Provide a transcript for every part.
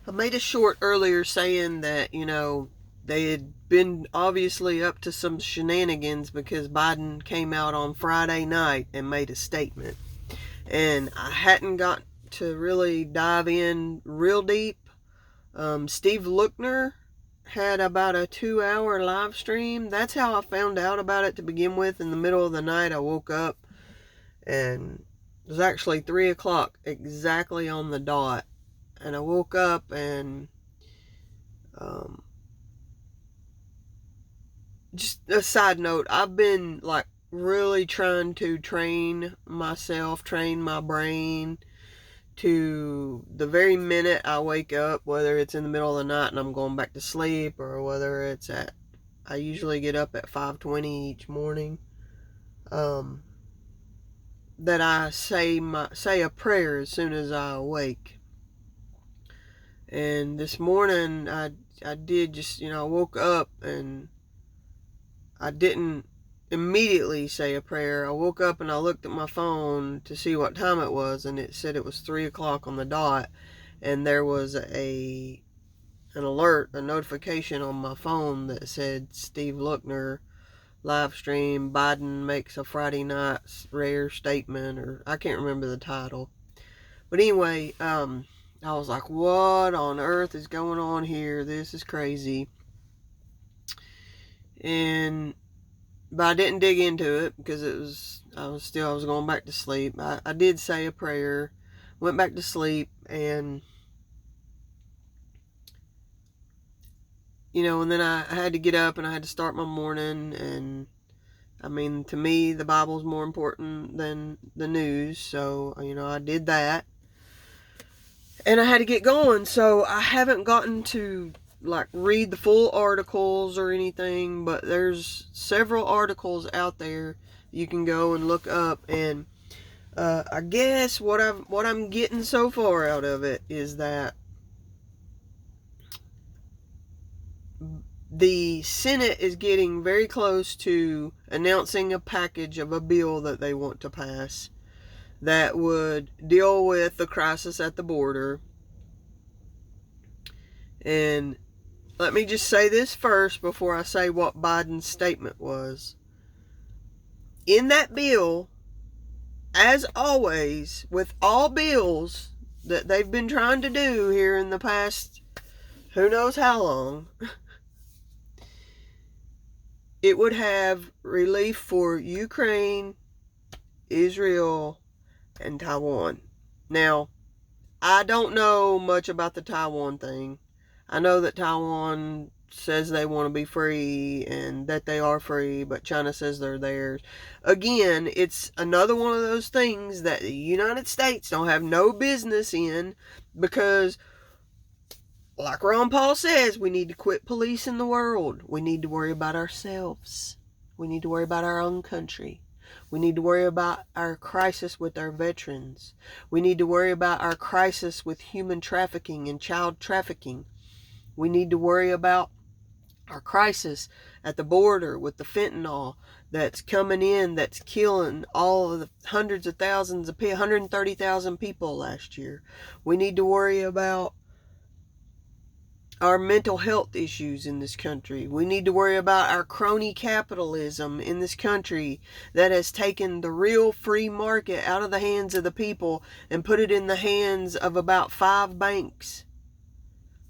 I made a short earlier saying that, they had been obviously up to some shenanigans because Biden came out on Friday night and made a statement. And I hadn't got to really dive in real deep. Steve Lookner had about a 2-hour live stream. That's how I found out about it to begin with. In the middle of the night, I woke up and it was actually 3 o'clock exactly on the dot. And I woke up and um, just a side note, I've been like really trying to train myself, train my brain to the very minute I wake up, whether it's in the middle of the night and I'm going back to sleep, or whether it's I usually get up at 5:20 each morning, um, that I say a prayer as soon as I awake. And this morning I did just, I woke up and I didn't immediately say a prayer. I woke up and I looked at my phone to see what time it was, and it said it was 3 o'clock on the dot, and there was an alert, a notification on my phone that said Steve Lookner live stream, Biden makes a Friday night rare statement, or I can't remember the title. But anyway, I was like, what on earth is going on here? This is crazy. But I didn't dig into it because I was going back to sleep. I did say a prayer, went back to sleep, and and then I had to get up and I had to start my morning. And I mean, to me, the Bible's more important than the news, so I did that, and I had to get going. So I haven't gotten to like read the full articles or anything, but there's several articles out there you can go and look up. And I guess what I'm getting so far out of it is that the Senate is getting very close to announcing a package of a bill that they want to pass that would deal with the crisis at the border. And let me just say this first before I say what Biden's statement was. In that bill, as always, with all bills that they've been trying to do here in the past who knows how long, it would have relief for Ukraine, Israel, and Taiwan. Now, I don't know much about the Taiwan thing. I know that Taiwan says they want to be free and that they are free, but China says they're theirs. Again, it's another one of those things that the United States don't have no business in, because like Ron Paul says, we need to quit policing the world. We need to worry about ourselves. We need to worry about our own country. We need to worry about our crisis with our veterans. We need to worry about our crisis with human trafficking and child trafficking. We need to worry about our crisis at the border with the fentanyl that's coming in, that's killing all of the hundreds of thousands of people, 130,000 people last year. We need to worry about our mental health issues in this country. We need to worry about our crony capitalism in this country that has taken the real free market out of the hands of the people and put it in the hands of about 5 banks.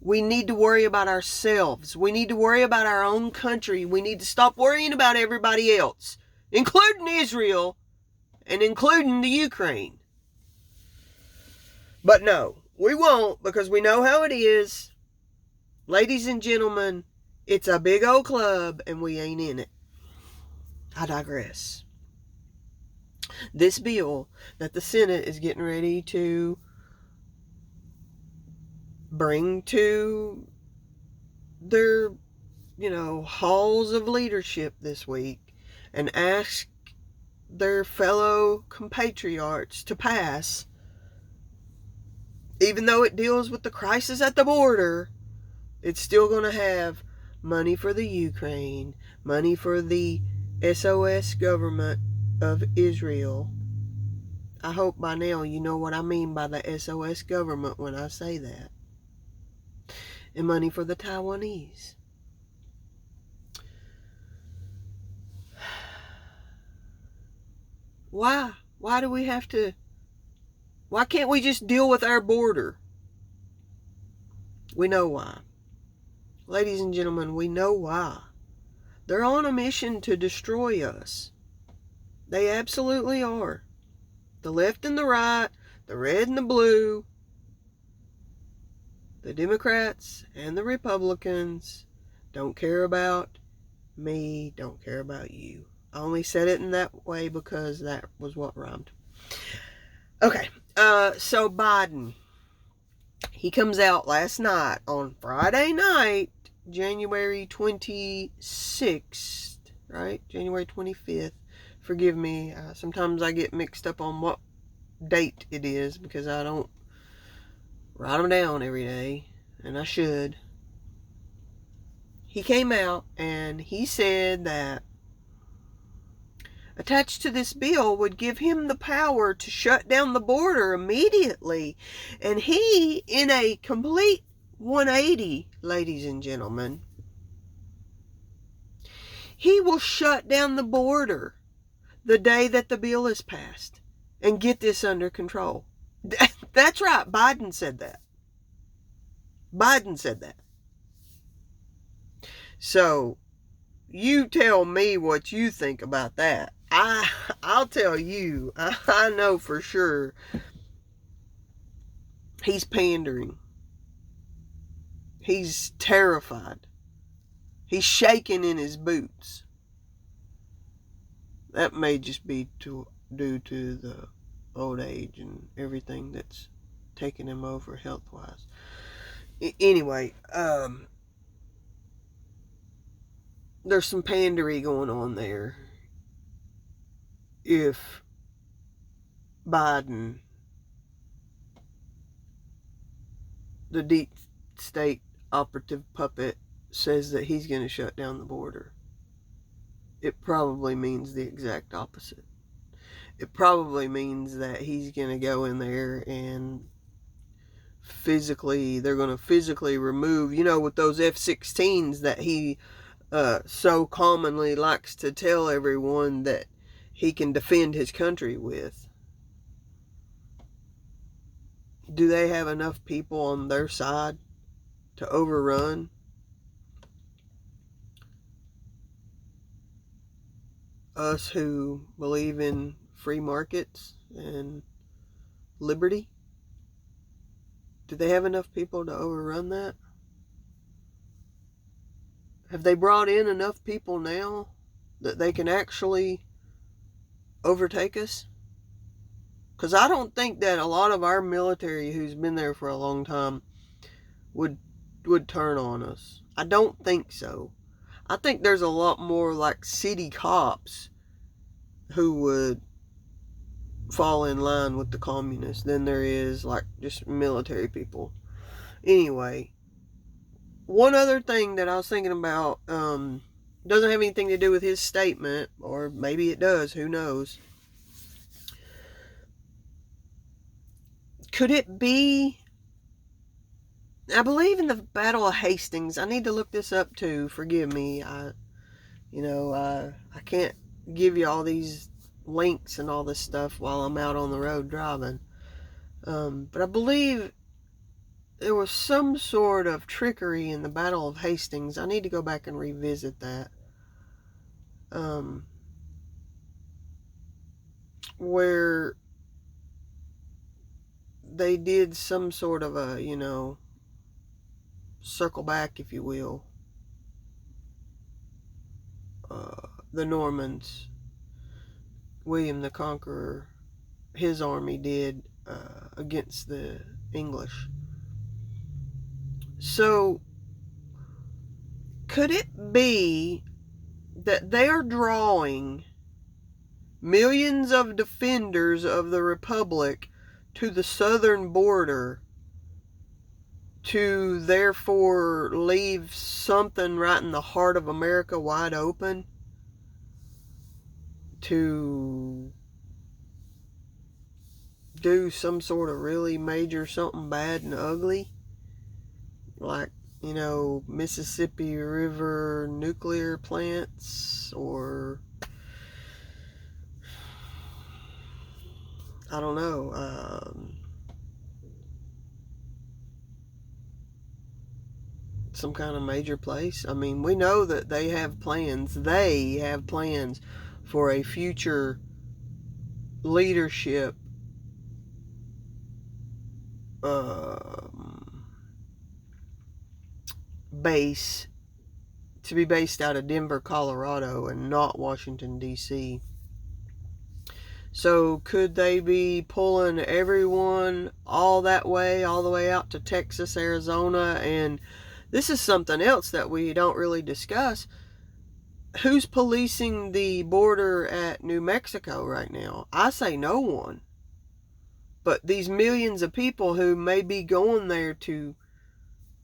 We need to worry about ourselves. We need to worry about our own country. We need to stop worrying about everybody else, including Israel and including the Ukraine. But no, we won't, because we know how it is. Ladies and gentlemen, it's a big old club and we ain't in it. I digress. This bill that the Senate is getting ready to bring to their, halls of leadership this week and ask their fellow compatriots to pass, even though it deals with the crisis at the border, it's still going to have money for the Ukraine, money for the SOS government of Israel. I hope by now you know what I mean by the SOS government when I say that. and money for the Taiwanese. Why? Why do we have to? Why can't we just deal with our border? We know why. Ladies and gentlemen, we know why. They're on a mission to destroy us. They absolutely are. The left and the right, the red and the blue, the Democrats and the Republicans don't care about me, don't care about you. I only said it in that way because that was what rhymed. Okay, so Biden, he comes out last night on Friday night, January 26th, right? January 25th. Forgive me, sometimes I get mixed up on what date it is because I don't write them down every day, and I should. He came out and he said that attached to this bill would give him the power to shut down the border immediately. And he, in a complete 180, ladies and gentlemen, he will shut down the border the day that the bill is passed and get this under control. That's right. Biden said that. Biden said that. So, you tell me what you think about that. I'll tell you, I know for sure he's pandering. He's terrified. He's shaking in his boots. That may just be due to the old age and everything that's taking him over health-wise. Anyway, there's some pandery going on there. If Biden, the deep state operative puppet, says that he's going to shut down the border, it probably means the exact opposite. It probably means that he's going to go in there and they're going to physically remove, with those F-16s that he so commonly likes to tell everyone that he can defend his country with. Do they have enough people on their side to overrun us who believe in free markets and liberty? Do they have enough people to overrun that? Have they brought in enough people now that they can actually overtake us? Because I don't think that a lot of our military who's been there for a long time would turn on us. I don't think so. I think there's a lot more like city cops who would fall in line with the communists than there is like just military people. Anyway, one other thing that I was thinking about, doesn't have anything to do with his statement, or maybe it does, who knows. Could it be, I believe in the Battle of Hastings. I need to look this up too, forgive me. I can't give you all these links and all this stuff while I'm out on the road driving. But I believe there was some sort of trickery in the Battle of Hastings. I need to go back and revisit that. Where they did some sort of a, circle back, if you will. The Normans, William the Conqueror, his army did against the English. So, could it be that they are drawing millions of defenders of the Republic to the southern border to therefore leave something right in the heart of America wide open to do some sort of really major something bad and ugly? Like you know, Mississippi River nuclear plants, or I don't know, some kind of major place. I mean, we know that they have plans. They have plans for a future leadership base to be based out of Denver, Colorado, and not Washington, D.C. So could they be pulling everyone all that way, all the way out to Texas, Arizona? And this is something else that we don't really discuss. Who's policing the border at New Mexico right now? I say no one. But these millions of people who may be going there to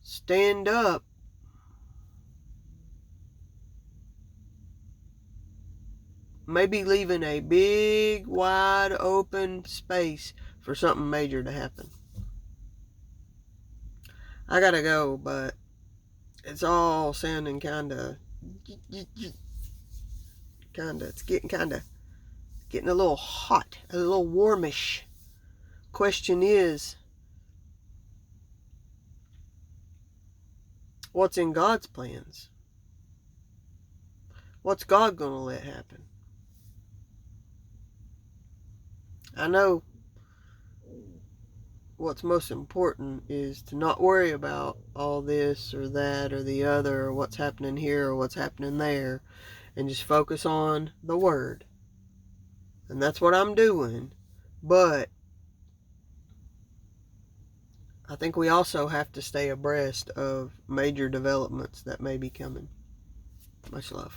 stand up, maybe leaving a big, wide open space for something major to happen. I gotta go, but it's all sounding it's getting a little hot, a little warmish. Question is, what's in God's plans? What's God gonna let happen? I know what's most important is to not worry about all this or that or the other, or what's happening here or what's happening there, and just focus on the Word. And that's what I'm doing. But I think we also have to stay abreast of major developments that may be coming. Much love.